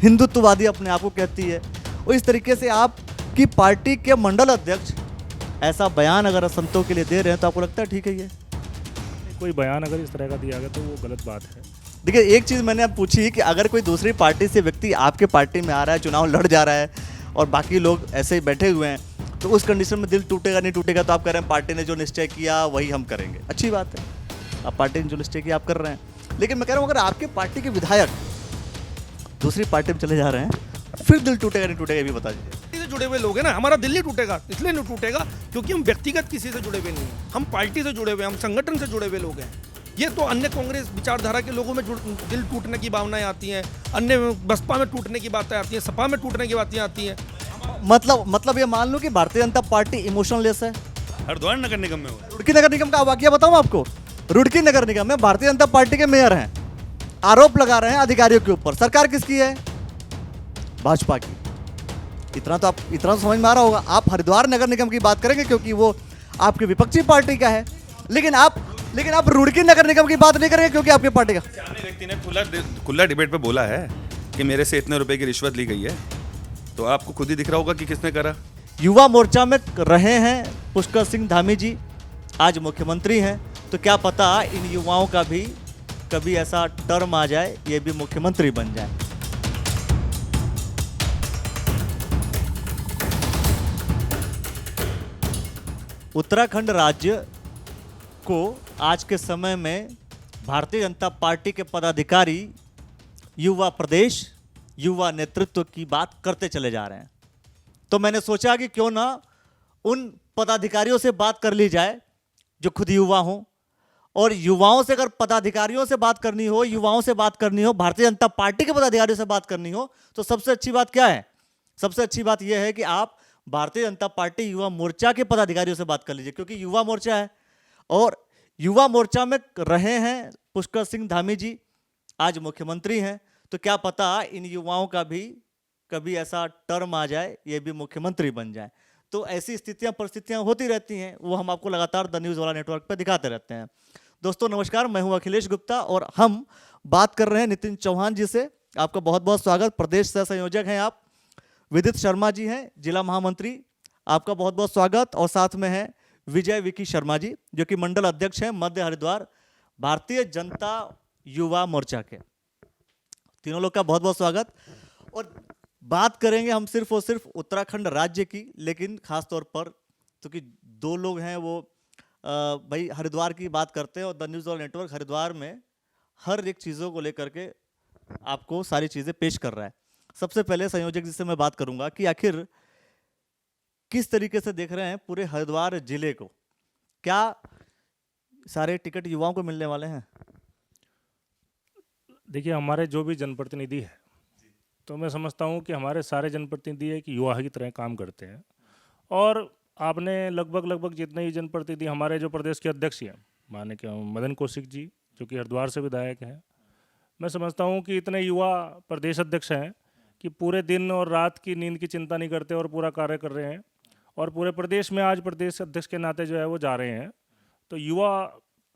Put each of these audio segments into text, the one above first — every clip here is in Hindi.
हिंदुत्ववादी अपने आप को कहती है, और इस तरीके से आपकी पार्टी के मंडल अध्यक्ष ऐसा बयान अगर संतों के लिए दे रहे हैं तो आपको लगता है ठीक है ये? कोई बयान अगर इस तरह का दिया गया तो वो गलत बात है। देखिए, एक चीज़ मैंने अब पूछी कि अगर कोई दूसरी पार्टी से व्यक्ति आपके पार्टी में आ रहा है, चुनाव लड़ जा रहा है और बाकी लोग ऐसे ही बैठे हुए हैं, तो उस कंडीशन में दिल टूटेगा नहीं टूटेगा, तो आप कह रहे हैं पार्टी ने जो निश्चय किया वही हम करेंगे। अच्छी बात है, आप पार्टी ने जो निश्चय किया आप कर रहे हैं, लेकिन मैं कह रहा हूँ अगर आपके पार्टी के विधायक दूसरी पार्टी में चले जा रहे हैं फिर दिल टूटेगा नहीं टूटेगा, ये भी बता दीजिए। से जुड़े हुए लोग हैं ना, हमारा दिल नहीं टूटेगा, इसलिए नहीं टूटेगा क्योंकि हम व्यक्तिगत किसी से जुड़े हुए नहीं हैं, हम पार्टी से जुड़े हुए, हम संगठन से जुड़े हुए लोग हैं। ये तो अन्य कांग्रेस विचारधारा के लोगों में दिल टूटने की भावनाएं आती हैं, अन्य बसपा में टूटने की बातें आती हैं, सपा में टूटने की बातें आती हैं। मतलब ये मान लो कि भारतीय जनता पार्टी इमोशनलेस है। हरिद्वार नगर निगम में हुआ। रुड़की नगर निगम का वाकया बताऊं आपको। रुड़की नगर निगम में भारतीय जनता पार्टी के मेयर हैं, आरोप लगा रहे हैं अधिकारियों के ऊपर। सरकार किसकी है? भाजपा की। इतना तो समझ में आ रहा होगा। आप हरिद्वार नगर निगम की बात करेंगे क्योंकि वो आपकी विपक्षी पार्टी का है, लेकिन आप रुड़की नगर निगम की बात नहीं करेंगे क्योंकि आपकी पार्टी का। सामने व्यक्ति ने खुला डिबेट पे बोला है कि मेरे से इतने रुपए की रिश्वत ली गई है, तो आपको खुद ही दिख रहा होगा कि किसने करा। युवा मोर्चा में रहे हैं पुष्कर सिंह धामी जी, आज मुख्यमंत्री हैं, तो क्या पता इन युवाओं का भी कभी ऐसा टर्म आ जाए, ये भी मुख्यमंत्री बन जाए। उत्तराखंड राज्य को आज के समय में भारतीय जनता पार्टी के पदाधिकारी युवा प्रदेश, युवा नेतृत्व की बात करते चले जा रहे हैं। तो मैंने सोचा कि क्यों ना उन पदाधिकारियों से बात कर ली जाए जो खुद युवा हों, और युवाओं से अगर पदाधिकारियों से बात करनी हो, युवाओं से बात करनी हो, भारतीय जनता पार्टी के पदाधिकारियों से बात करनी हो, तो सबसे अच्छी बात क्या है? सबसे अच्छी बात यह है कि आप भारतीय जनता पार्टी युवा मोर्चा के पदाधिकारियों से बात कर लीजिए, क्योंकि युवा मोर्चा है और युवा मोर्चा में रहे हैं पुष्कर सिंह धामी जी, आज मुख्यमंत्री हैं, तो क्या पता इन युवाओं का भी कभी ऐसा टर्म आ जाए, ये भी मुख्यमंत्री बन जाए। तो ऐसी परिस्थितियां होती रहती हैं, वो हम आपको लगातार द न्यूज़ वाला नेटवर्क पर दिखाते रहते हैं। दोस्तों नमस्कार, मैं हूं अखिलेश गुप्ता और हम बात कर रहे हैं नितिन चौहान जी से। आपका बहुत बहुत स्वागत। प्रदेश सह संयोजक हैं आप। विदित शर्मा जी हैं जिला महामंत्री, आपका बहुत बहुत स्वागत। और साथ में है विजय विकी शर्मा जी जो कि मंडल अध्यक्ष हैं मध्य हरिद्वार भारतीय जनता युवा मोर्चा के। तीनों लोग का बहुत बहुत स्वागत। और बात करेंगे हम सिर्फ और सिर्फ उत्तराखंड राज्य की, लेकिन खास तौर पर क्योंकि दो लोग हैं वो भाई हरिद्वार की बात करते हैं और द न्यूज़ वाला नेटवर्क हरिद्वार में हर एक चीज़ों को लेकर के आपको सारी चीज़ें पेश कर रहा है। सबसे पहले संयोजक जी से मैं बात करूंगा कि आखिर किस तरीके से देख रहे हैं पूरे हरिद्वार जिले को? क्या सारे टिकट युवाओं को मिलने वाले हैं? देखिए, हमारे जो भी जनप्रतिनिधि है, तो मैं समझता हूँ कि हमारे सारे जनप्रतिनिधि एक युवा की तरह काम करते हैं। और आपने लगभग जितने ही जनप्रतिनिधि, हमारे जो प्रदेश के अध्यक्ष हैं माने कि मदन कौशिक जी जो कि हरिद्वार से विधायक हैं, मैं समझता हूँ कि इतने युवा प्रदेश अध्यक्ष हैं कि पूरे दिन और रात की नींद की चिंता नहीं करते और पूरा कार्य कर रहे हैं। और पूरे प्रदेश में आज प्रदेश अध्यक्ष के नाते जो है वो जा रहे हैं। तो युवा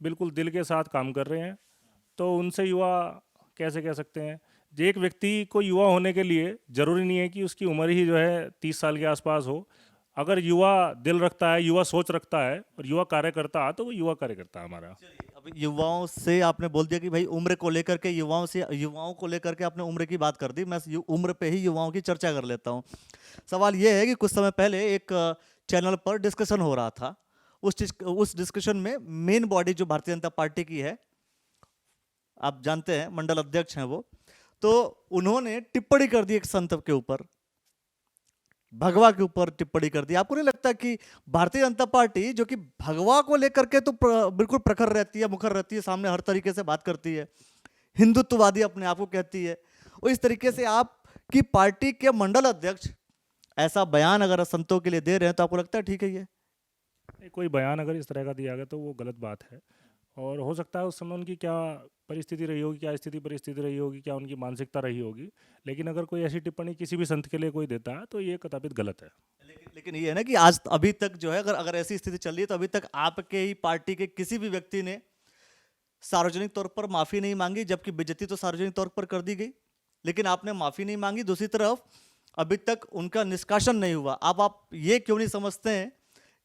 बिल्कुल दिल के साथ काम कर रहे हैं। तो उनसे युवा कैसे कह सकते हैं, जो एक व्यक्ति को युवा होने के लिए ज़रूरी नहीं है कि उसकी उम्र ही जो है 30 साल के आसपास हो। अगर युवा दिल रखता है, युवा सोच रखता है और युवा कार्य करता है, तो वो युवा कार्य करता है हमारा। अब युवाओं से आपने बोल दिया कि भाई उम्र को लेकर के युवाओं को लेकर के आपने उम्र की बात कर दी। मैं उम्र पे ही युवाओं की चर्चा कर लेता हूँ। सवाल ये है कि कुछ समय पहले एक चैनल पर डिस्कशन हो रहा था। उस डिस्कशन में मेन बॉडी जो भारतीय जनता पार्टी की है, आप जानते हैं मंडल अध्यक्ष हैं वो, तो उन्होंने टिप्पणी कर दी एक संत के ऊपर, भगवा के ऊपर टिप्पणी कर दी। आपको नहीं लगता कि भारतीय जनता पार्टी जो कि भगवा को लेकर के तो बिल्कुल प्रखर रहती है, मुखर रहती है, सामने हर तरीके से बात करती है, हिंदुत्ववादी अपने आप को कहती है, और इस तरीके से आपकी पार्टी के मंडल अध्यक्ष ऐसा बयान अगर संतों के लिए दे रहे हैं तो आपको लगता है ठीक है ये? कोई बयान अगर इस तरह का दिया गया तो वो गलत बात है। और हो सकता है उस समय उनकी क्या परिस्थिति रही होगी, क्या स्थिति परिस्थिति रही होगी, क्या उनकी मानसिकता रही होगी, लेकिन अगर कोई ऐसी टिप्पणी किसी भी संत के लिए कोई देता है तो ये कदापित गलत है। लेकिन ये है ना कि आज अभी तक जो है अगर ऐसी स्थिति चल रही है तो अभी तक आपके ही पार्टी के किसी भी व्यक्ति ने सार्वजनिक तौर पर माफी नहीं मांगी, जबकि बेइज्जती तो सार्वजनिक तौर पर कर दी गई। लेकिन आपने माफी नहीं मांगी। दूसरी तरफ अभी तक उनका निष्कासन नहीं हुआ। अब आप ये क्यों नहीं समझते हैं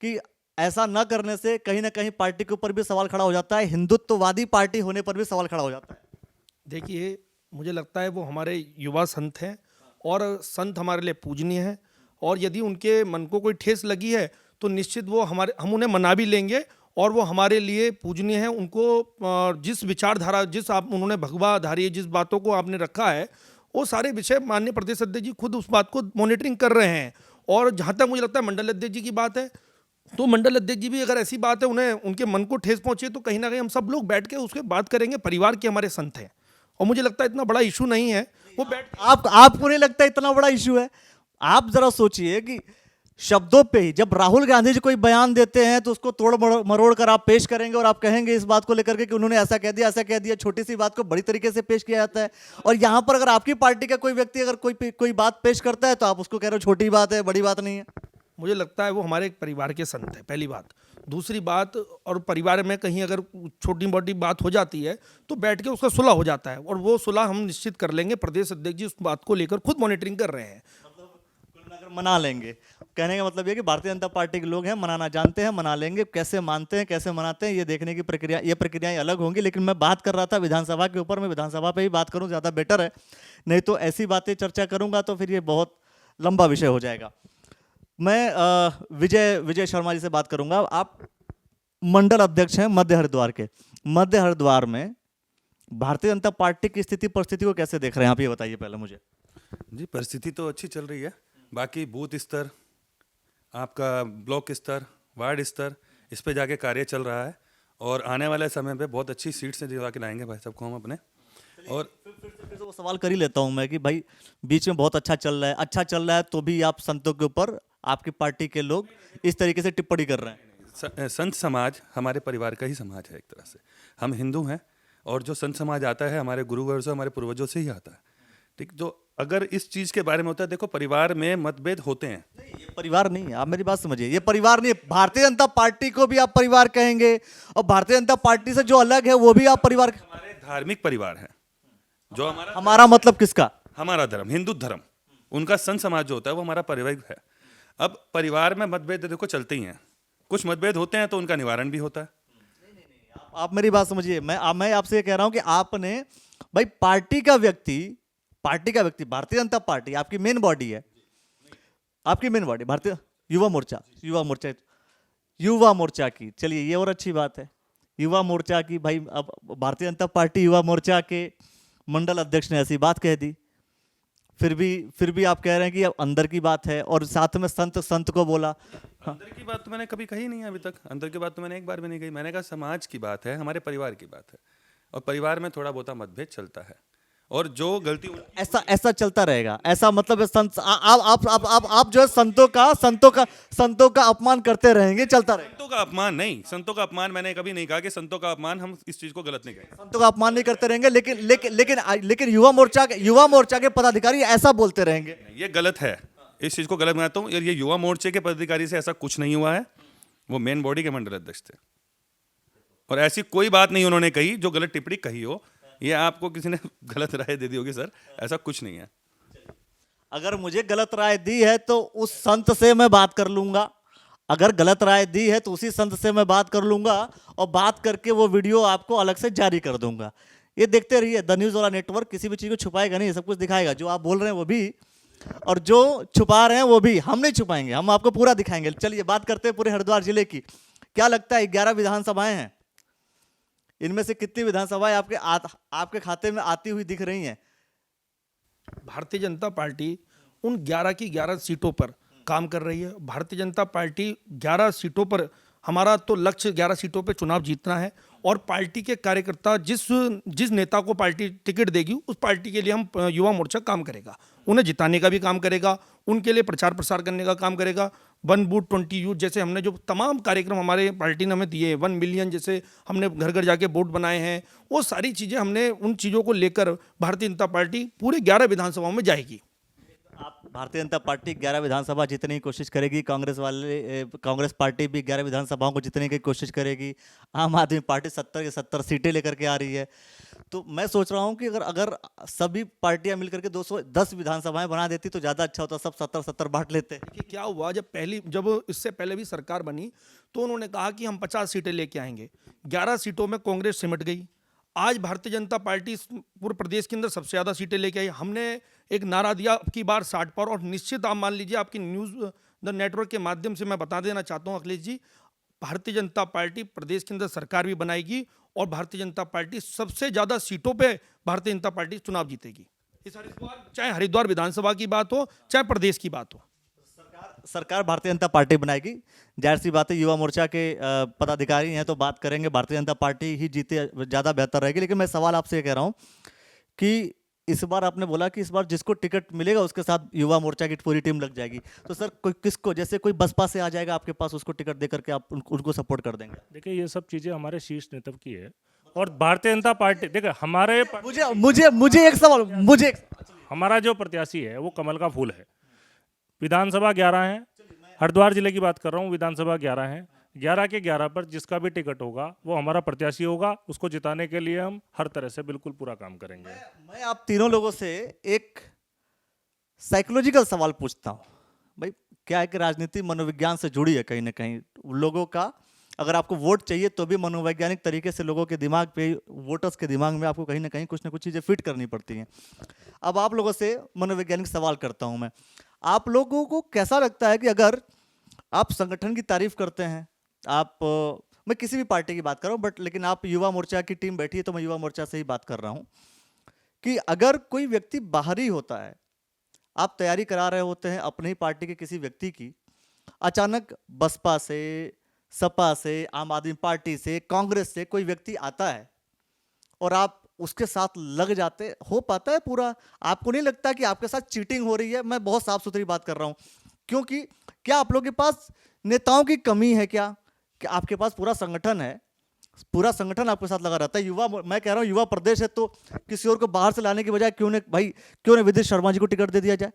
कि ऐसा न करने से कहीं ना कहीं पार्टी के ऊपर भी सवाल खड़ा हो जाता है, हिंदुत्ववादी पार्टी होने पर भी सवाल खड़ा हो जाता है? देखिए, मुझे लगता है वो हमारे युवा संत हैं और संत हमारे लिए पूजनीय हैं, और यदि उनके मन को कोई ठेस लगी है तो निश्चित वो हम उन्हें मना भी लेंगे, और वो हमारे लिए पूजनीय हैं। उनको जिस विचारधारा, जिस आप उन्होंने भगवाधारी, जिस बातों को आपने रखा है, वो सारे विषय माननीय प्रदेश अध्यक्ष जी खुद उस बात को मॉनिटरिंग कर रहे हैं। और जहाँ तक मुझे लगता है मंडल अध्यक्ष जी की बात है, तो मंडल अध्यक्ष जी भी अगर ऐसी बात है, उन्हें उनके मन को ठेस पहुंचे, तो कहीं ना कहीं हम सब लोग बैठ के उसके बात करेंगे। परिवार के हमारे संत हैं और मुझे लगता है इतना बड़ा इशू नहीं है। वो बैठ आपको नहीं लगता इतना बड़ा इशू है? आप जरा सोचिए कि शब्दों पे ही जब राहुल गांधी जी कोई बयान देते हैं तो उसको तोड़ मरोड़ कर आप पेश करेंगे और आप कहेंगे इस बात को लेकर के कि उन्होंने ऐसा कह दिया, ऐसा कह दिया। छोटी सी बात को बड़ी तरीके से पेश किया जाता है। और यहां पर अगर आपकी पार्टी का कोई व्यक्ति अगर कोई बात पेश करता है तो आप उसको कह रहे हो छोटी बात है, बड़ी बात नहीं है। मुझे लगता है वो हमारे एक परिवार के संत है, पहली बात। दूसरी बात, और परिवार में कहीं अगर छोटी मोटी बात हो जाती है तो बैठ के उसका सुलह हो जाता है, और वो सुलह हम निश्चित कर लेंगे। प्रदेश अध्यक्ष जी उस बात को लेकर खुद मॉनिटरिंग कर रहे हैं। अगर मना लेंगे, कहने का मतलब ये कि भारतीय जनता पार्टी के लोग हैं, मनाना जानते हैं, मना लेंगे। कैसे मानते हैं, कैसे मनाते हैं, ये देखने की प्रक्रिया, ये प्रक्रियाएं अलग होंगी। लेकिन मैं बात कर रहा था विधानसभा के ऊपर। मैं विधानसभा पे ही बात करूं, ज़्यादा बेटर है, नहीं तो ऐसी बातें चर्चा करूंगा तो फिर ये बहुत लंबा विषय हो जाएगा। मैं विजय शर्मा जी से बात करूंगा। आप मंडल अध्यक्ष हैं मध्य हरिद्वार के। मध्य हरिद्वार में भारतीय जनता पार्टी की स्थिति परिस्थिति को कैसे देख रहे हैं आप, ये बताइए पहले मुझे। जी, परिस्थिति तो अच्छी चल रही है। बाकी बूथ स्तर, आपका ब्लॉक स्तर, वार्ड स्तर, इस पे जाके कार्य चल रहा है, और आने वाले समय पे बहुत अच्छी सीट से दिला के लाएंगे भाई सबको हम अपने। और फिर से वो सवाल कर ही लेता हूं मैं कि भाई बीच में बहुत अच्छा चल रहा है, अच्छा चल रहा है, तो भी आप संतों के ऊपर आपकी पार्टी के लोग इस तरीके से टिप्पणी कर रहे हैं। संत समाज हमारे परिवार का ही समाज है एक तरह से। हम हिंदू हैं, और जो संत समाज आता है हमारे गुरुवर्यों से, हमारे पूर्वजों से ही आता है। ठीक, जो अगर इस चीज के बारे में होता है, देखो परिवार में मतभेद होते हैं। नहीं, ये परिवार नहीं है, आप मेरी बात समझिए, ये परिवार नहीं है। भारतीय जनता पार्टी को भी आप परिवार कहेंगे, और भारतीय जनता पार्टी से जो अलग है वो भी आप परिवार। हमारे धार्मिक परिवार है, जो हमारा मतलब किसका? हमारा धर्म, हिंदू धर्म। उनका संत समाज जो होता है वो हमारा परिवार है। अब परिवार में मतभेद देखो चलते ही हैं, कुछ मतभेद होते हैं तो उनका निवारण भी होता है। आप मेरी बात समझिए, मैं आपसे ये कह रहा हूं कि आपने भाई पार्टी का व्यक्ति भारतीय जनता पार्टी आपकी मेन बॉडी है, आपकी मेन बॉडी भारतीय युवा मोर्चा की। चलिए ये और अच्छी बात है, युवा मोर्चा की। भाई अब भारतीय जनता पार्टी युवा मोर्चा के मंडल अध्यक्ष ने ऐसी बात कह दी, फिर भी आप कह रहे हैं कि अब अंदर की बात है, और साथ में संत को बोला। अंदर की बात तो मैंने कभी कही नहीं है अभी तक। अंदर की बात तो मैंने एक बार भी नहीं कही। मैंने कहा समाज की बात है, हमारे परिवार की बात है, और परिवार में थोड़ा बहुत मतभेद चलता है, और जो गलती ऐसा चलता रहेगा। ऐसा मतलब संत आप जो है संतों का अपमान करते रहेंगे, चलता रहेगा। संतों का अपमान नहीं, संतों का अपमान मैंने कभी नहीं कहा कि संतों का अपमान, हम इस चीज को गलत नहीं कहेंगे। संतों का अपमान नहीं करते रहेंगे, लेकिन युवा मोर्चा के पदाधिकारी ऐसा बोलते रहेंगे। ये गलत है, इस चीज को गलत मानता हूँ। ये युवा मोर्चे के पदाधिकारी से ऐसा कुछ नहीं हुआ है। वो मेन बॉडी के मंडल अध्यक्ष थे, और ऐसी कोई बात नहीं उन्होंने कही जो गलत टिप्पणी कही हो। ये आपको किसी ने गलत राय दे दी होगी सर, ऐसा कुछ नहीं है। अगर मुझे गलत राय दी है तो उस संत से मैं बात कर लूंगा। अगर गलत राय दी है तो उसी संत से मैं बात कर लूंगा, और बात करके वो वीडियो आपको अलग से जारी कर दूंगा। ये देखते रहिए, द न्यूज़ वाला नेटवर्क किसी भी चीज़ को छुपाएगा नहीं, सब कुछ दिखाएगा। जो आप बोल रहे हैं वो भी, और जो छुपा रहे हैं वो भी। हम नहीं छुपाएंगे, हम आपको पूरा दिखाएंगे। चलिए बात करते हैं पूरे हरिद्वार जिले की। क्या लगता है 11 विधानसभाएं हैं, इनमें से कितनी विधानसभाएं आपके खाते में आती हुई दिख रही हैं? भारतीय जनता पार्टी उन 11 की 11 सीटों पर काम कर रही है। भारतीय जनता पार्टी 11 सीटों पर, हमारा तो लक्ष्य 11 सीटों पर चुनाव जीतना है, और पार्टी के कार्यकर्ता जिस नेता को पार्टी टिकट देगी उस पार्टी के लिए हम युवा मोर्चा काम करेगा। उन्हें जिताने का भी काम करेगा, उनके लिए प्रचार प्रसार करने का काम करेगा। 1 बूथ 20 यूथ जैसे हमने जो तमाम कार्यक्रम हमारे पार्टी ने हमें दिए, 1 मिलियन जैसे हमने घर घर जाके वोट बनाए हैं, वो सारी चीज़ें हमने, उन चीज़ों को लेकर भारतीय जनता पार्टी पूरे 11 विधानसभाओं में जाएगी। भारतीय जनता पार्टी 11 विधानसभा जीतने की कोशिश करेगी, कांग्रेस पार्टी भी 11 विधानसभाओं को जीतने की कोशिश करेगी, आम आदमी पार्टी 70 के 70 सीटें लेकर के आ रही है। तो मैं सोच रहा हूं कि अगर सभी पार्टियां मिलकर के 210 विधानसभाएं बना देती तो ज़्यादा अच्छा होता, सब 70-70 बांट लेते। कि क्या हुआ, जब इससे पहले भी सरकार बनी तो उन्होंने कहा कि हम 50 सीटें लेके आएंगे, 11 सीटों में कांग्रेस सिमट गई। आज भारतीय जनता पार्टी पूरे प्रदेश के अंदर सबसे ज़्यादा सीटें लेके आई। हमने एक नारा दिया अब की बार 60 पर, और निश्चित आप मान लीजिए, आपकी न्यूज़ द नेटवर्क के माध्यम से मैं बता देना चाहता हूँ अखिलेश जी, भारतीय जनता पार्टी प्रदेश के अंदर सरकार भी बनाएगी और भारतीय जनता पार्टी सबसे ज़्यादा सीटों पे भारतीय जनता पार्टी चुनाव जीतेगी। इस हरिद्वार, चाहे हरिद्वार विधानसभा की बात हो चाहे प्रदेश की बात हो, सरकार भारतीय जनता पार्टी बनाएगी। जाहिर सी बात है, युवा मोर्चा के पदाधिकारी हैं तो बात करेंगे भारतीय जनता पार्टी ही जीते ज़्यादा बेहतर रहेगी। लेकिन मैं सवाल आपसे ये कह रहा हूँ कि इस बार आपने बोला कि इस बार जिसको टिकट मिलेगा उसके साथ युवा मोर्चा की पूरी टीम लग जाएगी, तो सर किसको, जैसे कोई बसपा से आ जाएगा आपके पास, उसको टिकट देकर के आप उनको सपोर्ट कर देंगे? देखिए, ये सब चीज़ें हमारे शीर्ष नेतृत्व की है और भारतीय जनता पार्टी, देखिए हमारे मुझे एक सवाल, हमारा जो प्रत्याशी है वो कमल का फूल है। विधानसभा 11 है, हरिद्वार जिले की बात कर रहा हूँ, विधानसभा 11 है, 11 के 11 पर जिसका भी टिकट होगा वो हमारा प्रत्याशी होगा। उसको जिताने के लिए हम हर तरह से बिल्कुल पूरा काम करेंगे। मैं आप तीनों लोगों से एक साइकोलॉजिकल सवाल पूछता हूँ। भाई, क्या है कि राजनीति मनोविज्ञान से जुड़ी है कहीं ना कहीं। लोगों का अगर आपको वोट चाहिए तो भी मनोवैज्ञानिक तरीके से लोगों के दिमाग पे, वोटर्स के दिमाग में आपको कहीं ना कहीं कुछ ना कुछ चीज़ें फिट करनी पड़ती हैं। अब आप लोगों से मनोवैज्ञानिक सवाल करता हूँ मैं, आप लोगों को कैसा लगता है कि अगर आप संगठन की तारीफ करते हैं, मैं किसी भी पार्टी की बात कर रहा हूँ, बट लेकिन आप युवा मोर्चा की टीम बैठी है तो मैं युवा मोर्चा से ही बात कर रहा हूँ, कि अगर कोई व्यक्ति बाहरी होता है, आप तैयारी करा रहे होते हैं अपनी ही पार्टी के किसी व्यक्ति की, अचानक बसपा से, सपा से, आम आदमी पार्टी से, कांग्रेस से कोई व्यक्ति आता है और आप उसके साथ लग जाते, हो पाता है पूरा? आपको नहीं लगता कि आपके साथ चीटिंग हो रही है? मैं बहुत साफ सुथरी बात कर रहा हूँ, क्योंकि क्या आप लोगों के पास नेताओं की कमी है क्या? कि आपके पास पूरा संगठन है, पूरा संगठन आपके साथ लगा रहता है। मैं कह रहा हूँ युवा प्रदेश है तो किसी और को बाहर से लाने की बजाय क्यों ने विदित शर्मा जी को टिकट दे दिया जाए?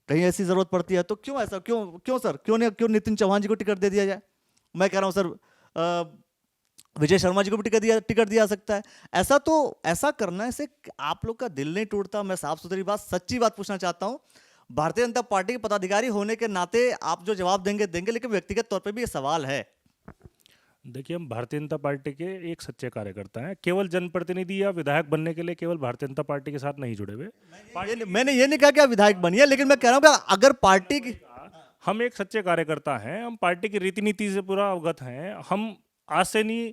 कहीं ऐसी जरूरत पड़ती है तो क्यों ऐसा, क्यों सर, क्यों नितिन चौहान जी को टिकट दे दिया जाए? मैं कह रहा हूँ सर, विजय शर्मा जी को भी टिकट दिया सकता है। ऐसा करना से आप लोग का दिल नहीं टूटता? मैं साफ सुथरी बात, सच्ची बात पूछना चाहता हूँ। भारतीय जनता पार्टी के पदाधिकारी होने के नाते आप जो जवाब देंगे, लेकिन व्यक्तिगत तौर पे भी ये सवाल है। देखिए, हम भारतीय जनता पार्टी के एक सच्चे कार्यकर्ता हैं। केवल जनप्रतिनिधि या विधायक बनने के लिए केवल भारतीय जनता पार्टी के साथ नहीं जुड़े हुए। मैंने ये नहीं कहा कि आप विधायक बनिए, लेकिन मैं कह रहा हूँ कि अगर पार्टी की, हम एक सच्चे कार्यकर्ता हैं, हम पार्टी की रीति नीति से पूरा अवगत हैं। हम आज से नहीं,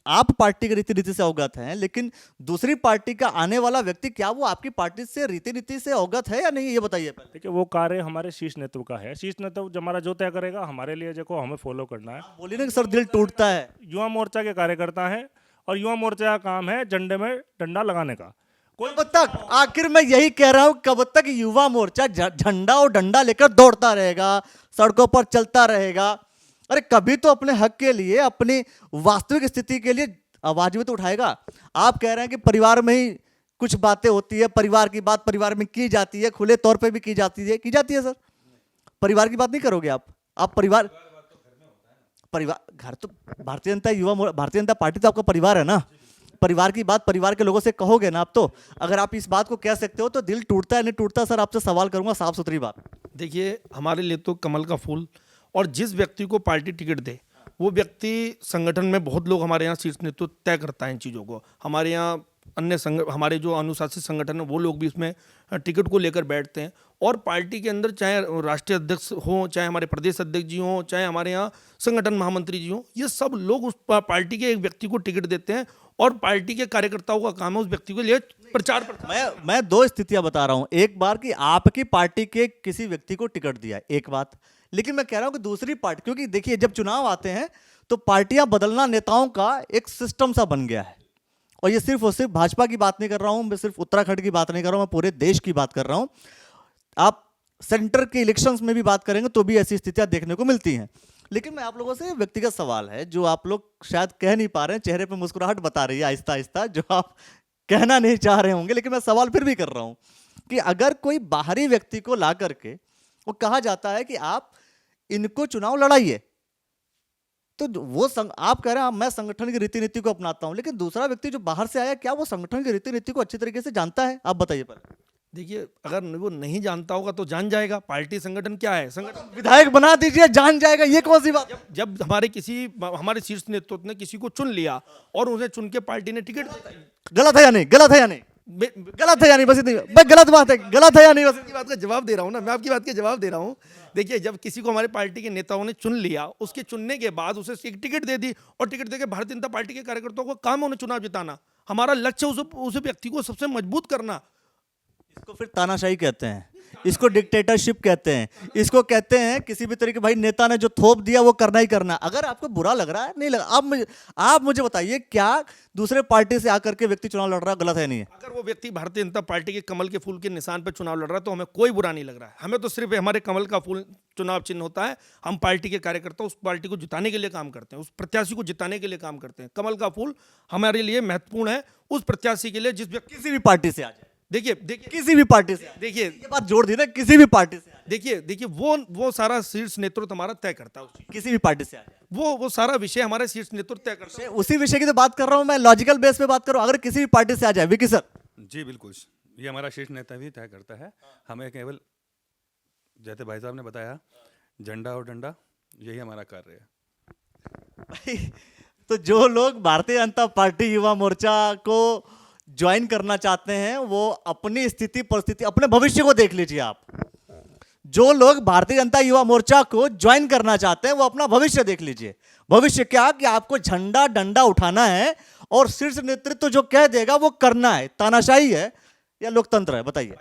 आप पार्टी की रीति नीति से अवगत हैं, लेकिन दूसरी पार्टी का आने वाला व्यक्ति क्या वो आपकी पार्टी से रीति नीति से अवगत है या नहीं, ये बताइए पहले। देखिए, वो कार्य हमारे शीर्ष नेतृत्व का है। शीर्ष नेतृत्व हमारा जो तय करेगा, हमारे लिए देखो हमें फॉलो करना है। बोलिए ना कि सर दिल टूटता है। युवा मोर्चा के कार्यकर्ता हैं और युवा मोर्चा का काम है झंडे में डंडा लगाने का। कब तक, आखिर मैं यही कह रहा हूं, कब तक युवा मोर्चा झंडा और डंडा लेकर दौड़ता रहेगा, सड़कों पर चलता रहेगा? अरे कभी तो अपने हक के लिए, अपनी वास्तविक स्थिति के लिए आवाज भी तो उठाएगा। आप कह रहे हैं कि परिवार में ही कुछ बातें होती है, परिवार की बात परिवार में की जाती है, खुले तौर पे भी की जाती है सर। परिवार की बात नहीं करोगे आप परिवार घर तो भारतीय जनता पार्टी तो आपका परिवार है ना। परिवार की बात परिवार के लोगों से कहोगे ना आप। तो अगर आप इस बात को कह सकते हो तो दिल टूटता है नहीं टूटता? सर आपसे सवाल करूंगा साफ सुथरी बात। देखिए, हमारे लिए तो कमल का फूल, और जिस व्यक्ति को पार्टी टिकट दे वो व्यक्ति, संगठन में बहुत लोग हमारे यहाँ शीर्ष नेतृत्व तय करता है इन चीज़ों को। हमारे यहाँ हमारे जो अनुशासित संगठन है वो लोग भी इसमें टिकट को लेकर बैठते हैं, और पार्टी के अंदर चाहे राष्ट्रीय अध्यक्ष हो, चाहे हमारे प्रदेश अध्यक्ष जी हों, चाहे हमारे यहाँ संगठन महामंत्री जी हों, ये सब लोग उस पार्टी के एक व्यक्ति को टिकट देते हैं और पार्टी के कार्यकर्ताओं का काम है उस व्यक्ति के लिए प्रचार। मैं दो स्थितियां बता रहा हूं। एक बार कि आपकी पार्टी के किसी व्यक्ति को टिकट दिया, एक बात। लेकिन मैं कह रहा हूं कि दूसरी पार्टी, क्योंकि देखिए जब चुनाव आते हैं तो पार्टियां बदलना नेताओं का एक सिस्टम सा बन गया है। और ये सिर्फ और सिर्फ भाजपा की बात नहीं कर रहा हूं, मैं सिर्फ उत्तराखंड की बात नहीं कर रहा हूं, मैं पूरे देश की बात कर रहा हूं। आप सेंटर के इलेक्शंस में भी बात करेंगे तो भी ऐसी स्थितियां देखने को मिलती हैं। लेकिन मैं आप लोगों से व्यक्तिगत सवाल है जो आप लोग शायद कह नहीं पा रहे हैं, चेहरे पे मुस्कुराहट बता रही है आहिस्ता आहिस्ता, जो आप कहना नहीं चाह रहे होंगे, लेकिन मैं सवाल फिर भी कर रहा हूं कि अगर कोई बाहरी व्यक्ति को ला करके वो कहा जाता है कि आप इनको चुनाव लड़ाइए, तो वो आप कह रहे हैं मैं संगठन की रीति नीति को अपनाता हूं, लेकिन दूसरा व्यक्ति जो बाहर से आया क्या वो संगठन की रीति नीति को अच्छी तरीके से जानता है? आप बताइए पर। देखिए, अगर वो नहीं जानता होगा तो जान जाएगा। पार्टी संगठन क्या है? संगठन विधायक बना दीजिए, जान जाएगा, ये कौन सी बात? जब हमारे शीर्ष नेतृत्व ने किसी को चुन लिया और उन्हें चुन के पार्टी ने टिकट, गलत है या नहीं? गलत है या नहीं? गलत है या नहीं? बस इतनी भाई, गलत बात है, गलत है या नहीं? बस आपकी बात का जवाब दे रहा हूँ ना, मैं आपकी बात का जवाब दे रहा हूँ। देखिए, जब किसी को हमारे पार्टी के नेताओं ने चुन लिया, उसके चुनने के बाद उसे एक टिकट दे दी और टिकट देके भारतीय जनता पार्टी के कार्यकर्ताओं को काम है उन्हें चुनाव जिताना। हमारा लक्ष्य उस व्यक्ति को सबसे मजबूत करना। इसको फिर तानाशाही कहते हैं, इसको डिक्टेटरशिप कहते हैं, इसको कहते हैं किसी भी तरीके भाई नेता ने जो थोप दिया वो करना ही करना। अगर आपको बुरा लग रहा है, नहीं लगा, आप मुझे बताइए क्या दूसरे पार्टी से आकर के व्यक्ति चुनाव लड़ रहा है, गलत है नहीं है? अगर वो व्यक्ति भारतीय जनता पार्टी के कमल के फूल के निशान पर चुनाव लड़ रहा है तो हमें कोई बुरा नहीं लग रहा है। हमें तो सिर्फ हमारे कमल का फूल चुनाव चिन्ह होता है। हम पार्टी के कार्यकर्ता उस पार्टी को जिताने के लिए काम करते हैं, उस प्रत्याशी को जिताने के लिए काम करते हैं। कमल का फूल हमारे लिए महत्वपूर्ण है उस प्रत्याशी के लिए जिस व्यक्ति, किसी भी पार्टी से आ जाए, देखिए किसी भी पार्टी से, देखिए ये बात जोड़ दी ना, किसी भी पार्टी से आ जाए, देखिए वो सारा शीर्ष नेतृत्व हमारा तय करता है उस चीज़। किसी भी पार्टी से आ जाए, वो सारा विषय हमारे शीर्ष नेतृत्व तय करता है। उसी विषय की तो बात कर रहा हूं मैं, लॉजिकल बेस पे बात कर रहा हूं। अगर किसी भी पार्टी से आ जाए, विकी सर। जी बिल्कुल, ये हमारा शीर्ष नेता भी तय करता है। हमें केवल जैसे भाई साहब ने बताया, झंडा और डंडा, यही हमारा कार्य है। भाई, तो जो लोग भारतीय जनता पार्टी युवा मोर्चा को ज्वाइन करना चाहते हैं वो अपनी स्थिति परिस्थिति, अपने भविष्य को देख लीजिए आप। जो लोग भारतीय जनता युवा मोर्चा को ज्वाइन करना चाहते हैं वो अपना भविष्य देख लीजिए। भविष्य क्या कि आपको झंडा डंडा उठाना है और शीर्ष नेतृत्व जो कह देगा वो करना है। तानाशाही है या लोकतंत्र है? बताइए।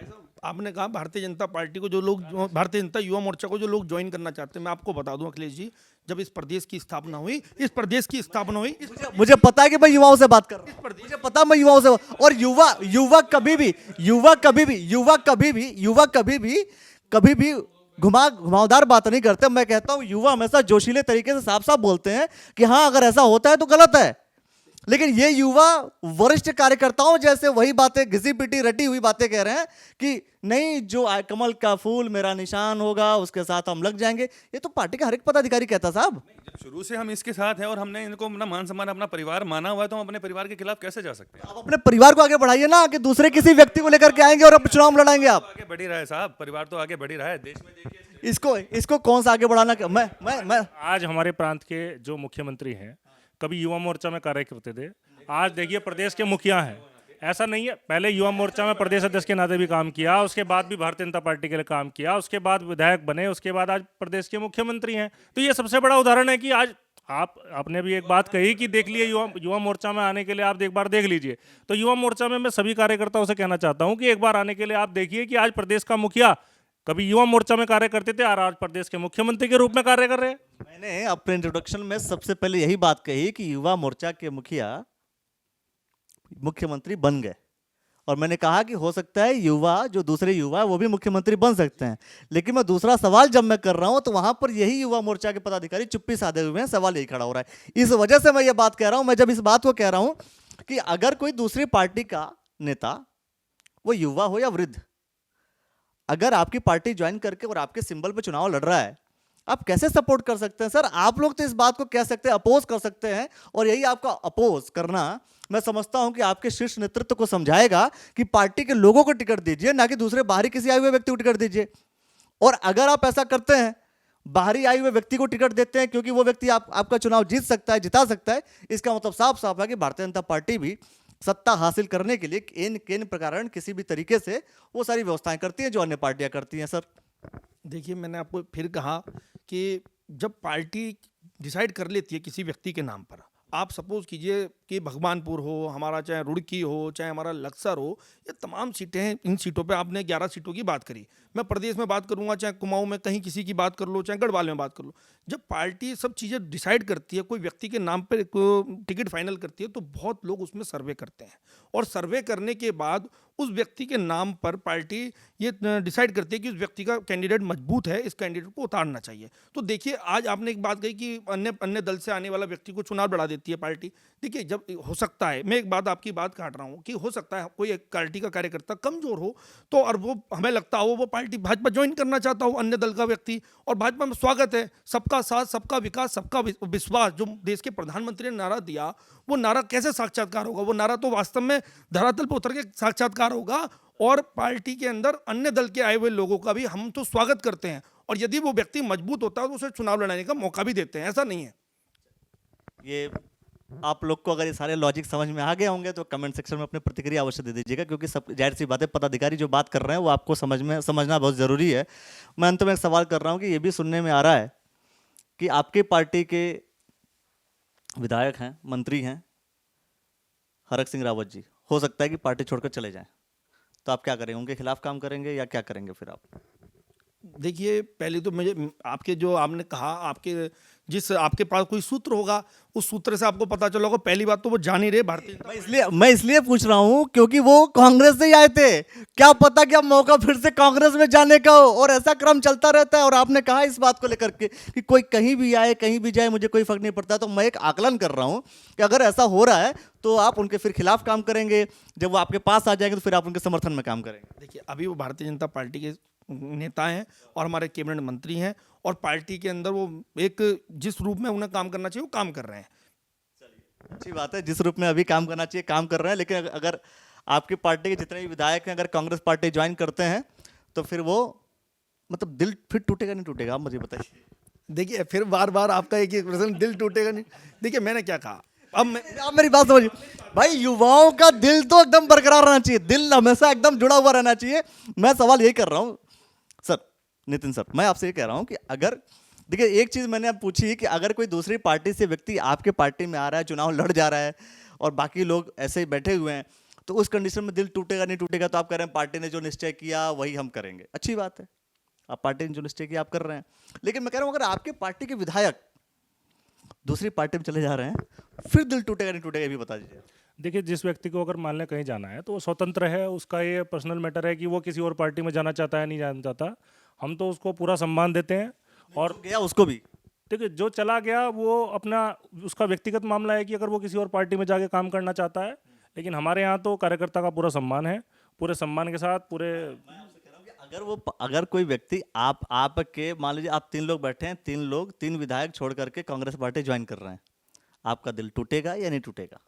आपने कहा भारतीय जनता पार्टी को जो लोग, भारतीय जनता युवा मोर्चा को जो लोग ज्वाइन करना चाहते हैं, मैं आपको बता दूं अखिलेश जी, जब इस प्रदेश की स्थापना हुई, मुझे पता है कि मैं युवाओं से बात कर रहा हूं, मुझे पता मैं युवाओं से, और युवा कभी भी घुमावदार बात नहीं करते। मैं कहता हूं युवा हमेशा जोशीले तरीके से साफ साफ बोलते हैं कि हाँ अगर ऐसा होता है तो गलत है, लेकिन ये युवा वरिष्ठ कार्यकर्ताओं जैसे वही बातें घिसी पिटी रटी हुई बातें कह रहे हैं कि नहीं, जो कमल का फूल मेरा निशान होगा उसके साथ हम लग जाएंगे। ये तो पार्टी का हर एक पदाधिकारी कहता साहब। जब शुरू से हम इसके साथ हैं और हमने इनको अपना मान सम्मान, अपना परिवार माना हुआ है, तो हम अपने परिवार के खिलाफ कैसे जा सकते हैं? आप अपने परिवार को आगे बढ़ाइए ना, कि दूसरे किसी व्यक्ति को लेकर के आएंगे और अब चुनाव लड़ाएंगे आप। आगे बढ़ ही रहा है साहब, परिवार तो आगे बढ़ ही रहा है। देश में देखिए इसको कौन सा आगे बढ़ाना? मैं आज हमारे प्रांत के जो मुख्यमंत्री हैं कभी युवा मोर्चा में कार्य करते थे, आज देखिए प्रदेश के मुखिया हैं। ऐसा नहीं है, पहले युवा मोर्चा में प्रदेश अध्यक्ष के नाते भी काम किया, उसके बाद भी भारतीय जनता पार्टी के लिए काम किया, उसके बाद विधायक बने, उसके बाद आज प्रदेश के मुख्यमंत्री हैं। तो ये सबसे बड़ा उदाहरण है कि आज आपने भी एक बात कही कि देख लिए युवा मोर्चा में आने के लिए आप एक बार देख लीजिए। तो युवा मोर्चा में मैं सभी कार्यकर्ताओं से कहना चाहता हूँ कि एक बार आने के लिए आप देखिए कि आज प्रदेश का मुखिया कभी युवा मोर्चा में कार्य करते थे और आज प्रदेश के मुख्यमंत्री के रूप में कार्य कर रहे हैं। मैंने अपने इंट्रोडक्शन में सबसे पहले यही बात कही कि युवा मोर्चा के मुखिया मुख्यमंत्री बन गए, और मैंने कहा कि हो सकता है युवा जो दूसरे युवा है वो भी मुख्यमंत्री बन सकते हैं। लेकिन मैं दूसरा सवाल जब मैं कर रहा हूं तो वहां पर यही युवा मोर्चा के पदाधिकारी चुप्पी साधे हुए हैं। सवाल यही खड़ा हो रहा है, इस वजह से मैं ये बात कह रहा हूं। मैं जब इस बात को कह रहा हूं कि अगर कोई दूसरी पार्टी का नेता, वो युवा हो या वृद्ध, अगर आपकी पार्टी ज्वाइन करके और आपके सिंबल पे चुनाव लड़ रहा है, आप कैसे सपोर्ट कर सकते हैं? सर आप लोग तो इस बात को कह सकते हैं, अपोज कर सकते हैं, और यही आपका अपोज करना मैं समझता हूं कि आपके शीर्ष नेतृत्व को समझाएगा कि पार्टी के लोगों को टिकट दीजिए, ना कि दूसरे बाहरी किसी आए हुए व्यक्ति को टिकट दीजिए। और अगर आप ऐसा करते हैं, बाहरी आए हुए व्यक्ति को टिकट देते हैं क्योंकि वो व्यक्ति आपका चुनाव जीत सकता है, जिता सकता है, इसका मतलब साफ साफ है कि भारतीय जनता पार्टी भी सत्ता हासिल करने के लिए केन प्रकार किसी भी तरीके से वो सारी व्यवस्थाएं करती है जो अन्य पार्टियां करती हैं। सर देखिए, मैंने आपको फिर कहा कि जब पार्टी डिसाइड कर लेती है किसी व्यक्ति के नाम पर, आप सपोज कीजिए कि भगवानपुर हो हमारा, चाहे रुड़की हो, चाहे हमारा लक्सर हो, ये तमाम सीटें हैं। इन सीटों पे आपने 11 सीटों की बात करी, मैं प्रदेश में बात करूंगा, चाहे कुमाऊं में कहीं किसी की बात कर लो, चाहे गढ़वाल में बात कर लो। जब पार्टी सब चीज़ें डिसाइड करती है, कोई व्यक्ति के नाम पर टिकट फाइनल करती है, तो बहुत लोग उसमें सर्वे करते हैं, और सर्वे करने के बाद उस व्यक्ति के नाम पर पार्टी ये डिसाइड करती है कि उस व्यक्ति का कैंडिडेट मजबूत है, इस कैंडिडेट को उतारना चाहिए। तो देखिए, आज आपने एक बात कही कि अन्य अन्य दल से आने वाला व्यक्ति को चुनाव लड़ा देती है पार्टी। देखिए, जब हो सकता है, मैं एक बात आपकी बात काट रहा हूँ कि हो सकता है कोई एक पार्टी का कार्यकर्ता कमजोर हो, तो और वो हमें लगता हो वो पार्टी भाजपा ज्वाइन करना चाहता हो, अन्य दल का व्यक्ति, और भाजपा में स्वागत है, सबका साथ, सबका विकास, सबका विश्वास, जो देश के प्रधानमंत्री ने नारा दिया, वो नारा कैसे साक्षात्कार होगा? वो नारा तो वास्तव में धरातल पर उतर के साक्षात्कार होगा। और पार्टी के अंदर अन्य दल के आए हुए लोगों का भी हम तो स्वागत करते हैं, और यदि वो व्यक्ति मजबूत होता है तो उसे चुनाव लड़ाने का मौका भी देते हैं, ऐसा नहीं है। ये आप लोग को अगर ये सारे लॉजिक समझ में आ गए होंगे तो कमेंट सेक्शन में अपनी प्रतिक्रिया अवश्य दे दीजिएगा, क्योंकि सब जाहिर सी बात है, पदाधिकारी जो बात कर रहे हैं वो आपको समझना बहुत ज़रूरी है। मैं अंत में एक सवाल कर रहा हूँ कि ये भी सुनने में आ रहा है कि आपकी पार्टी के विधायक हैं, मंत्री हैं, हरक सिंह रावत जी, हो सकता है कि पार्टी छोड़कर चले जाएं, तो आप क्या करेंगे? उनके खिलाफ काम करेंगे या क्या करेंगे फिर आप? देखिए, पहले तो मुझे आपके जो आपने कहा, आपके पास कोई सूत्र होगा, उस सूत्र से आपको पता चला होगा। पहली बात तो वो जान ही रहे भारतीय जनता मैं इसलिए पूछ रहा हूं क्योंकि वो कांग्रेस से ही आए थे, क्या पता कि अब मौका फिर से कांग्रेस में जाने का हो, और ऐसा क्रम चलता रहता है। और आपने कहा इस बात को लेकर के कि कोई कहीं भी आए, कहीं भी जाए, मुझे कोई फर्क नहीं पड़ता। तो मैं एक आकलन कर रहा हूं कि अगर ऐसा हो रहा है तो आप उनके फिर खिलाफ काम करेंगे, जब वो आपके पास आ जाएंगे तो फिर आप उनके समर्थन में काम करेंगे। देखिए, अभी वो भारतीय जनता पार्टी के नेता हैं और हमारे कैबिनेट मंत्री हैं, और पार्टी के अंदर वो एक जिस रूप में उन्हें काम करना चाहिए वो काम कर रहे हैं। अच्छी बात है, जिस रूप में अभी काम करना चाहिए काम कर रहे हैं। लेकिन अगर आपकी पार्टी के जितने भी विधायक हैं अगर कांग्रेस पार्टी ज्वाइन करते हैं तो फिर वो मतलब दिल फिर टूटेगा नहीं टूटेगा? आप मुझे बताइए। देखिए, फिर बार बार आपका एक ही प्रश्न, दिल टूटेगा नहीं। देखिए, मैंने क्या कहा, आप मेरी बात समझिए भाई, युवाओं का दिल तो एकदम बरकरार रहना चाहिए, दिल हमेशा एकदम जुड़ा हुआ रहना चाहिए। मैं सवाल यही कर रहा हूं सर, नितिन सर, मैं आपसे ये कह रहा हूं कि अगर देखिए, एक चीज मैंने अब पूछी कि अगर कोई दूसरी पार्टी से व्यक्ति आपके पार्टी में आ रहा है, चुनाव लड़ जा रहा है, और बाकी लोग ऐसे ही बैठे हुए हैं, तो उस कंडीशन में दिल टूटेगा नहीं टूटेगा? तो आप कह रहे हैं पार्टी ने जो निश्चय किया वही हम करेंगे, अच्छी बात है, आप पार्टी ने जो निश्चय किया आप कर रहे हैं। लेकिन मैं कह रहा हूं अगर आपके पार्टी के विधायक दूसरी पार्टी में चले जा रहे हैं, फिर दिल टूटेगा नहीं टूटेगा? ये भी बता दीजिए। देखिए, जिस व्यक्ति को अगर मान लें कहीं जाना है तो वो स्वतंत्र है, उसका ये पर्सनल मैटर है कि वो किसी और पार्टी में जाना चाहता है नहीं जाना चाहता। हम तो उसको पूरा सम्मान देते हैं। और गया उसको भी, देखिए, जो चला गया वो अपना, उसका व्यक्तिगत मामला है कि अगर वो किसी और पार्टी में जाके काम करना चाहता है। लेकिन हमारे यहाँ तो कार्यकर्ता का पूरा सम्मान है, पूरे सम्मान के साथ पूरे। अगर कोई व्यक्ति आपके मान लीजिए आप 3 लोग बैठे हैं, 3 विधायक छोड़ करके कांग्रेस पार्टी ज्वाइन कर रहे हैं, आपका दिल टूटेगा या नहीं टूटेगा?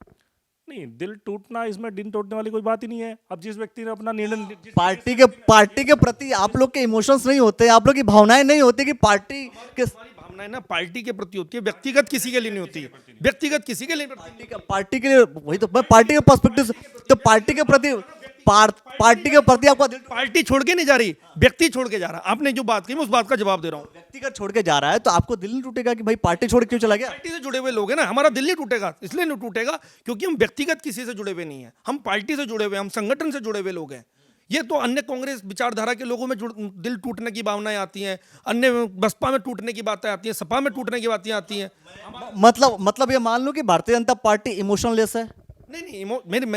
नहीं, दिल टूटना, इसमें दिल टूटने वाली कोई बात ही नहीं है। अब जिस व्यक्ति ने अपना निर्णय, पार्टी के प्रति आप लोग के इमोशंस नहीं होते, आप लोग की भावनाएं नहीं होती कि पार्टी के भावनाएं ना पार्टी के प्रति होती है, व्यक्तिगत किसी के लिए नहीं होती है। व्यक्तिगत किसी के लिए पार्टी के लिए, वही तो मैं पार्टी के पर्सपेक्टिव से, तो पार्टी के प्रति आपका दिल, पार्टी छोड़ के नहीं जा रही, व्यक्ति छोड़ के जा रहा है। आपने जो बात की मैं उस बात का जवाब दे रहा हूँ। व्यक्तिगत छोड़ के जा रहा है तो आपको दिल नहीं टूटेगा कि भाई पार्टी छोड़ के क्यों चला गया? पार्टी से जुड़े हुए लोग हैं ना, हमारा दिल नहीं टूटेगा, इसलिए नहीं टूटेगा क्योंकि हम व्यक्तिगत किसी से जुड़े हुए नहीं है, हम पार्टी से जुड़े हुए, हम संगठन से जुड़े हुए लोग हैं। ये तो अन्य कांग्रेस विचारधारा के लोगों में दिल टूटने की भावनाएं आती हैं, अन्य बसपा में टूटने की बातें आती हैं, सपा में टूटने की बातें आती हैं। मतलब ये मान लो कि भारतीय जनता पार्टी इमोशनलेस है? नहीं,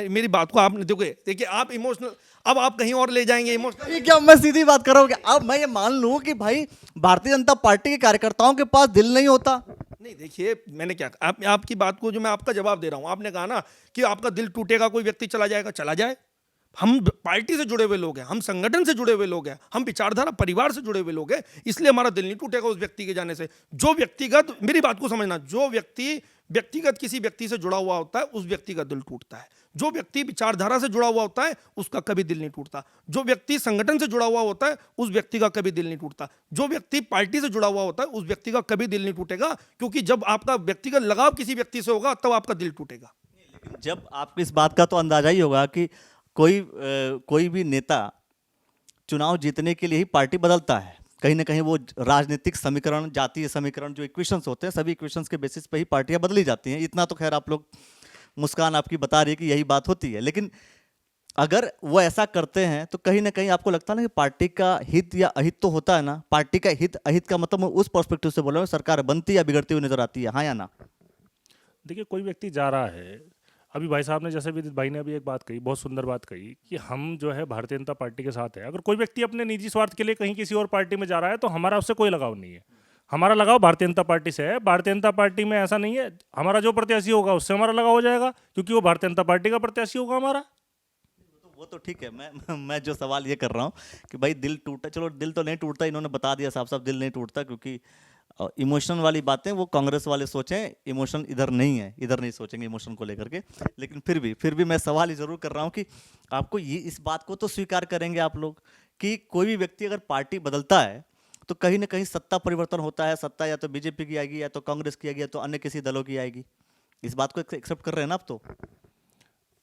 मेरी बात को आपने देखिए, आप इमोशनल, अब आप कहीं और ले जाएंगे इमोशनल। क्या मैं सीधी बात कर रहा हूँ कि अब मैं ये मान लूं कि भाई भारतीय जनता पार्टी के कार्यकर्ताओं के पास दिल नहीं होता? नहीं, देखिए, मैंने क्या आपकी बात को जो मैं आपका जवाब दे रहा हूँ, आपने कहा ना कि आपका दिल टूटेगा, कोई व्यक्ति चला जाएगा, चला जाए। हम पार्टी से जुड़े हुए लोग हैं, हम संगठन से जुड़े हुए लोग हैं, हम विचारधारा परिवार से जुड़े हुए लोग हैं, इसलिए हमारा दिल नहीं टूटेगा उस व्यक्ति के जाने से। जो व्यक्तिगत, मेरी बात को समझना, जो व्यक्ति व्यक्तिगत किसी व्यक्ति से जुड़ा हुआ होता है उस व्यक्ति का दिल टूटता है। जो व्यक्ति विचारधारा से जुड़ा हुआ होता है उसका कभी दिल नहीं टूटता। जो व्यक्ति संगठन से जुड़ा हुआ होता है उस व्यक्ति का कभी दिल नहीं टूटता। जो व्यक्ति पार्टी से जुड़ा हुआ होता है उस व्यक्ति का कभी दिल नहीं टूटेगा, क्योंकि जब आपका व्यक्तिगत लगाव किसी व्यक्ति से होगा तब आपका दिल टूटेगा। जब आपको इस बात का तो अंदाजा ही होगा कि कोई भी नेता चुनाव जीतने के लिए ही पार्टी बदलता है, कहीं ना कहीं वो राजनीतिक समीकरण, जातीय समीकरण, जो इक्वेशंस होते हैं, सभी इक्वेशंस के बेसिस पे ही पार्टियां बदली जाती हैं। इतना तो खैर आप लोग, मुस्कान आपकी बता रही है कि यही बात होती है। लेकिन अगर वो ऐसा करते हैं तो कहीं ना कहीं आपको लगता है ना कि पार्टी का हित या अहित तो होता है ना? पार्टी का हित अहित का मतलब उस पर्सपेक्टिव से बोल रहा हूँ, सरकार बनती या बिगड़ती हुई नजर आती है, हाँ या ना? देखिए, कोई व्यक्ति जा रहा है, अभी भाई साहब ने जैसे विदित भाई ने अभी एक बात कही, बहुत सुंदर बात कही कि हम जो है भारतीय जनता पार्टी के साथ है। अगर कोई व्यक्ति अपने निजी स्वार्थ के लिए कहीं किसी और पार्टी में जा रहा है तो हमारा उससे कोई लगाव नहीं है। हमारा लगाव भारतीय जनता पार्टी से है। भारतीय जनता पार्टी में ऐसा नहीं है हमारा जो प्रत्याशी होगा उससे हमारा लगाव हो जाएगा, क्योंकि वो भारतीय जनता पार्टी का प्रत्याशी होगा हमारा। वो तो ठीक है, मैं जो सवाल ये कर रहा हूँ कि भाई दिल टूटा, चलो दिल तो नहीं टूटता, इन्होंने बता दिया साफ साफ दिल नहीं टूटता, क्योंकि इमोशन वाली बातें वो कांग्रेस वाले सोचें, इमोशन इधर नहीं है, इधर नहीं सोचेंगे इमोशन को लेकर के। लेकिन फिर भी मैं सवाल ही जरूर कर रहा हूँ कि आपको ये इस बात को तो स्वीकार करेंगे आप लोग कि कोई भी व्यक्ति अगर पार्टी बदलता है तो कहीं ना कहीं सत्ता परिवर्तन होता है, सत्ता या तो बीजेपी की आएगी या तो कांग्रेस की आएगी या तो अन्य किसी दलों की आएगी। इस बात को एक्सेप्ट कर रहे हैं ना आप तो?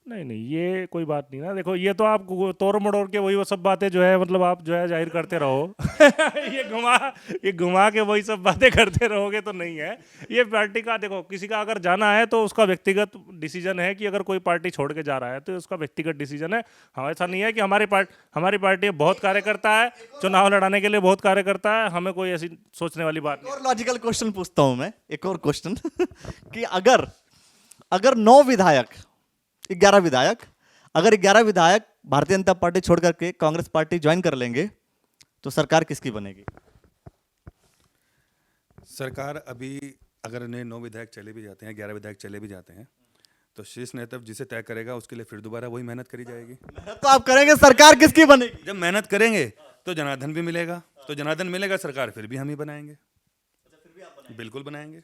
नहीं, ये कोई बात नहीं ना। देखो, ये तो आप तोड़ मड़ोड़ के वही वो सब बातें जो है मतलब आप जो है जाहिर करते रहो ये घुमा के वही सब बातें करते रहोगे तो नहीं है। ये पार्टी का देखो, किसी का अगर जाना है तो उसका व्यक्तिगत डिसीजन है कि अगर कोई पार्टी छोड़ के जा रहा है तो उसका व्यक्तिगत डिसीजन है। हाँ, ऐसा नहीं है कि हमारी पार्टी बहुत कार्य करता है, चुनाव लड़ाने के लिए बहुत कार्य करता है, हमें कोई ऐसी सोचने वाली बात नहीं। और लॉजिकल क्वेश्चन पूछता हूं मैं, एक और क्वेश्चन कि अगर 9 विधायक 11 विधायक अगर 11 विधायक भारतीय जनता पार्टी छोड़ करके कांग्रेस पार्टी ज्वाइन कर लेंगे तो सरकार किसकी बनेगी? सरकार अभी अगर इन्हें 9 विधायक चले भी जाते हैं, 11 विधायक चले भी जाते हैं, तो शीर्ष नेतृत्व जिसे तय करेगा उसके लिए फिर दोबारा वही मेहनत करी जाएगी। मेहनत तो आप करेंगे, सरकार किसकी बनेगी? जब मेहनत करेंगे तो जनार्दन भी मिलेगा, तो जनार्दन मिलेगा, सरकार फिर भी हम ही बनाएंगे। बिल्कुल बनाएंगे।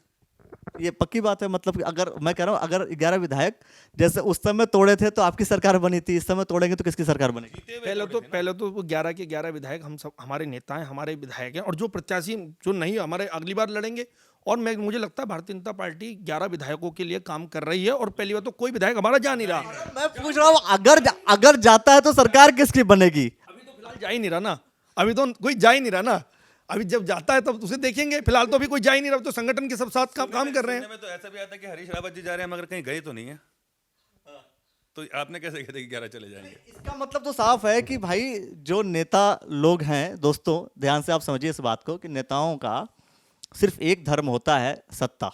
ये पक्की बात है। मतलब कि अगर मैं कह रहा हूं अगर 11 विधायक जैसे उस समय तोड़े थे तो आपकी सरकार बनी थी, इस समय तोड़ेंगे तो किसकी सरकार बनेगी? पहले तो वो 11 के 11 विधायक हम सब हमारे नेता हैं, हमारे विधायक हैं, और जो प्रत्याशी जो नहीं हमारे अगली बार लड़ेंगे। और मुझे लगता है भारतीय जनता पार्टी 11 विधायकों के लिए काम कर रही है। और पहली बार तो कोई विधायक हमारा जा नहीं रहा। मैं पूछ रहा हूं अगर जाता है तो सरकार किसकी बनेगी? अभी तो फिलहाल जा ही नहीं रहा ना, अभी तो कोई जा ही नहीं रहा ना। अभी जब जाता है तब उसे देखेंगे, फिलहाल तो अभी कोई जा ही नहीं रहा, तो संगठन के सब साथ काम कर रहे हैं। में तो ऐसा भी आता है कि हरीश रावत जी जा रहे हैं मगर कहीं गए तो नहीं है, तो आपने कैसे कहते कि 11 चले जाएंगे? इसका मतलब तो साफ है कि भाई जो नेता लोग हैं, दोस्तों ध्यान से आप समझिए इस बात को कि नेताओं का सिर्फ एक धर्म होता है, सत्ता।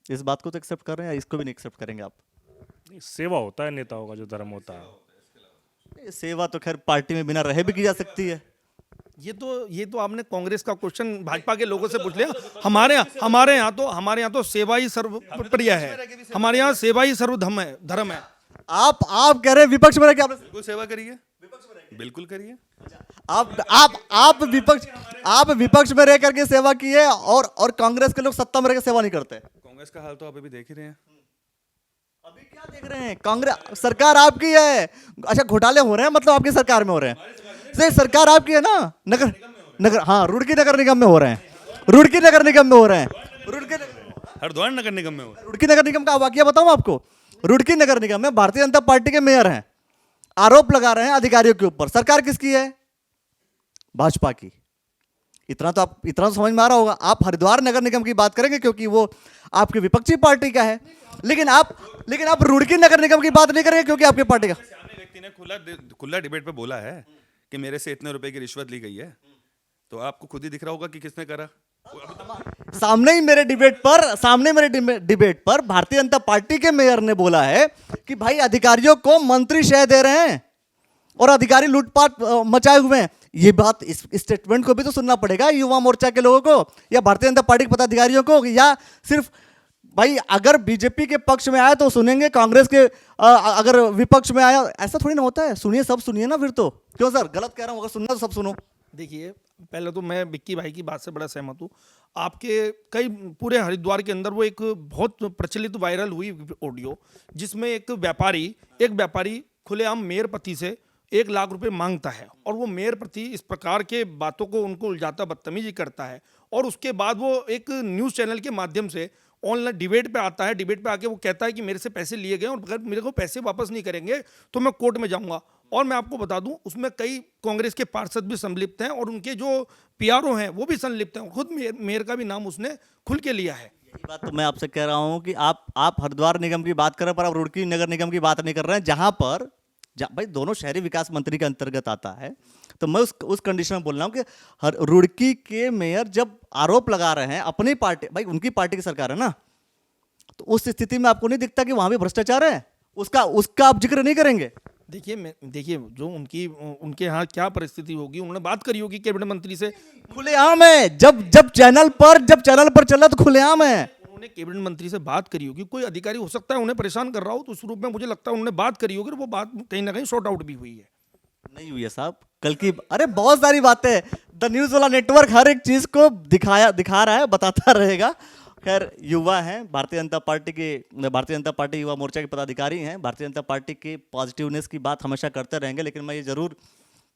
इस बात को तो एक्सेप्ट कर रहे हैं या इसको भी नहीं एक्सेप्ट करेंगे आप? सेवा होता है नेताओं का, जो धर्म होता है। सेवा तो खैर पार्टी में बिना रहे भी की जा सकती है। ये तो आपने कांग्रेस का क्वेश्चन भाजपा के लोगों से पूछ लिया। हमारे यहाँ तो सेवा ही सर्वप्रिय है। हमारे यहाँ सेवा ही सर्वधर्म है। आप कह रहे हैं विपक्ष में रह के आपने बिल्कुल सेवा करिए, बिल्कुल करिए। आप विपक्ष में रह करके सेवा की है और कांग्रेस के लोग सत्ता में रह के सेवा नहीं करते। कांग्रेस का हाल तो आप अभी देख ही रहे हैं। अभी क्या देख रहे हैं? कांग्रेस सरकार आपकी है। अच्छा, घोटाले हो रहे हैं मतलब आपकी सरकार में हो रहे हैं? सही, सरकार आपकी है ना। नगर हाँ, रुड़की नगर निगम में हो रहे हैं। रुड़की नगर निगम में हो रहे हैं। हरिद्वार नगर निगम में हो। रुड़की नगर निगम का वाकया बताऊं आपको। रुड़की नगर निगम में भारतीय जनता पार्टी के मेयर हैं, आरोप लगा रहे हैं अधिकारियों के ऊपर। सरकार किसकी है? भाजपा की। इतना तो समझ में आ रहा होगा। आप हरिद्वार नगर निगम की बात करेंगे क्योंकि वो आपकी विपक्षी पार्टी का है, लेकिन आप रुड़की नगर निगम की बात नहीं करेंगे क्योंकि आपकी पार्टी का। सामने व्यक्ति ने खुला डिबेट पे बोला है कि मेरे से इतने रुपए की रिश्वत ली गई है, तो आपको खुद ही दिख रहा होगा कि किसने करा। सामने मेरे डिबेट पर भारतीय जनता पार्टी के मेयर ने बोला है कि भाई अधिकारियों को मंत्री शह दे रहे हैं और अधिकारी लूटपाट मचाए हुए हैं। ये बात, इस स्टेटमेंट को भी तो सुनना पड़ेगा युवा मोर्चा के लोगों को या भारतीय जनता पार्टी के पदाधिकारियों को, या सिर्फ भाई अगर बीजेपी के पक्ष में आया तो सुनेंगे, कांग्रेस के अगर विपक्ष में आया, ऐसा थोड़ी ना होता है। सुनिए, सब सुनिए ना फिर तो। क्यों सर, गलत कह रहा हूं? अगर सुनना तो सब सुनो। देखिए, पहले तो मैं विक्की भाई की बात से बड़ा सहमत हूँ। आपके कई पूरे हरिद्वार के अंदर वो एक बहुत प्रचलित वायरल हुई ऑडियो, जिसमें एक व्यापारी खुलेआम मेयर पति से 1 लाख रुपए मांगता है, और वो मेयर पति इस प्रकार के बातों को उनको उलझाता बदतमीजी करता है। और उसके बाद वो एक न्यूज़ चैनल के माध्यम से ऑनलाइन डिबेट पे आता है। डिबेट पे आके वो कहता है कि मेरे से पैसे लिए गए और अगर मेरे को पैसे वापस नहीं करेंगे तो मैं कोर्ट में जाऊंगा। और मैं आपको बता दूं, उसमें कई कांग्रेस के पार्षद भी संलिप्त हैं और उनके जो पीआरओ हैं वो भी संलिप्त हैं। खुद मेयर का भी नाम उसने खुल के लिया है। यही बात तो मैं आपसे कह रहा हूं कि आप हरिद्वार निगम की बात कर रहे हैं पर आप रुड़की नगर निगम की बात नहीं कर रहे हैं, जहां भाई दोनों शहरी विकास मंत्री के अंतर्गत आता है। तो मैं उस कंडीशन में बोल रहा हूं कि रुड़की के मेयर जब आरोप लगा रहे हैं अपनी पार्टी, भाई उनकी पार्टी की सरकार है ना, तो उस स्थिति में आपको नहीं दिखता कि वहां भी भ्रष्टाचार है, उसका आप जिक्र नहीं करेंगे? देखिए जो उनके यहाँ क्या परिस्थिति होगी, उन्होंने बात करी होगी कैबिनेट मंत्री से। खुलेआम है, जब चैनल पर चल रहा तो खुलेआम है। उन्होंने कैबिनेट मंत्री से बात करी होगी। कोई अधिकारी हो सकता है उन्हें परेशान कर रहा हो, तो उस रूप में मुझे लगता है उन्होंने बात करी होगी और वो बात कहीं ना कहीं सॉर्ट आउट भी हुई है। नहीं हुई है साहब, कल की अरे बहुत सारी बातें, द न्यूज़ वाला नेटवर्क हर एक चीज को दिखा रहा है, बताता रहेगा। खैर, युवा हैं, भारतीय जनता पार्टी युवा मोर्चा के पदाधिकारी हैं, भारतीय जनता पार्टी की पॉजिटिवनेस की बात हमेशा करते रहेंगे। लेकिन मैं ये जरूर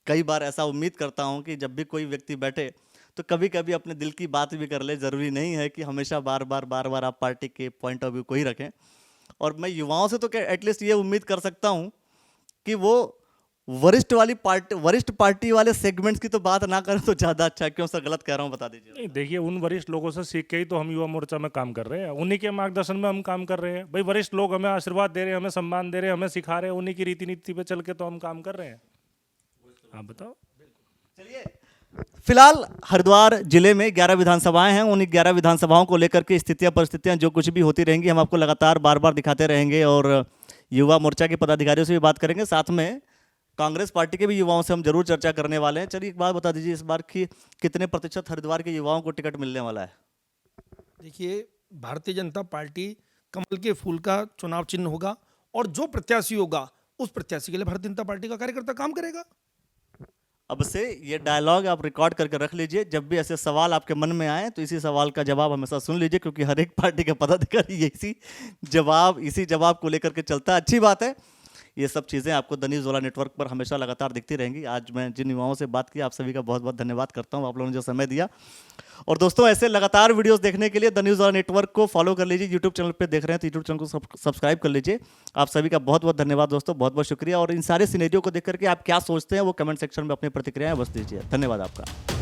कई बार ऐसा उम्मीद करता हूँ कि जब भी कोई व्यक्ति बैठे तो कभी कभी अपने दिल की बात भी कर ले। ज़रूरी नहीं है कि हमेशा बार बार आप पार्टी के पॉइंट ऑफ व्यू को ही रखें। और मैं युवाओं से तो एटलीस्ट ये उम्मीद कर सकता हूँ कि वो वरिष्ठ पार्टी वाले सेगमेंट्स की तो बात ना करें तो ज़्यादा अच्छा। क्यों सर, गलत कह रहा हूँ, बता दीजिए। नहीं, देखिए, उन वरिष्ठ लोगों से सीख के ही तो हम युवा मोर्चा में काम कर रहे हैं, उन्हीं के मार्गदर्शन में हम काम कर रहे हैं। भाई, वरिष्ठ लोग हमें आशीर्वाद दे रहे हैं, हमें सम्मान दे रहे हैं, हमें सिखा रहे हैं, उन्हीं की रीति नीति पे चल के तो हम काम कर रहे हैं। आप बताओ। चलिए, फिलहाल हरिद्वार जिले में 11 विधानसभाएं हैं। उन 11 विधानसभाओं को लेकर के स्थितियां परिस्थितियां जो कुछ भी होती रहेंगी, हम आपको लगातार बार दिखाते रहेंगे और युवा मोर्चा के पदाधिकारियों से भी बात करेंगे। साथ में कांग्रेस पार्टी के भी युवाओं से हम जरूर चर्चा करने वाले हैं। चलिए, एक बात बता दीजिए, इस बार की कितने प्रतिशत हरिद्वार के युवाओं को टिकट मिलने वाला है? देखिए, भारतीय जनता पार्टी कमल के फूल का चुनाव चिन्ह होगा और जो प्रत्याशी होगा उस प्रत्याशी के लिए भारतीय जनता पार्टी का कार्यकर्ता काम करेगा। अब से ये डायलॉग आप रिकॉर्ड करके रख लीजिए। जब भी ऐसे सवाल आपके मन में आए तो इसी सवाल का जवाब हमेशा सुन लीजिए, क्योंकि हर एक पार्टी के पदाधिकारी इसी जवाब को लेकर के चलता है। अच्छी बात है, ये सब चीज़ें आपको द न्यूज़ वाला नेटवर्क पर हमेशा लगातार दिखती रहेंगी। आज मैं जिन युवाओं से बात की, आप सभी का बहुत बहुत धन्यवाद करता हूँ, आप लोगों ने जो समय दिया। और दोस्तों, ऐसे लगातार वीडियोस देखने के लिए द न्यूज़ वाला नेटवर्क को फॉलो कर लीजिए। यूट्यूब चैनल पे देख रहे हैं तो यूट्यूब चैनल को सब्सक्राइब कर लीजिए। आप सभी का बहुत बहुत धन्यवाद दोस्तों, बहुत बहुत शुक्रिया। और इन सारे सिनेरियो को देख करके आप क्या सोचते हैं वो कमेंट सेक्शन में अपनी प्रतिक्रियाएं बस दीजिए। धन्यवाद आपका।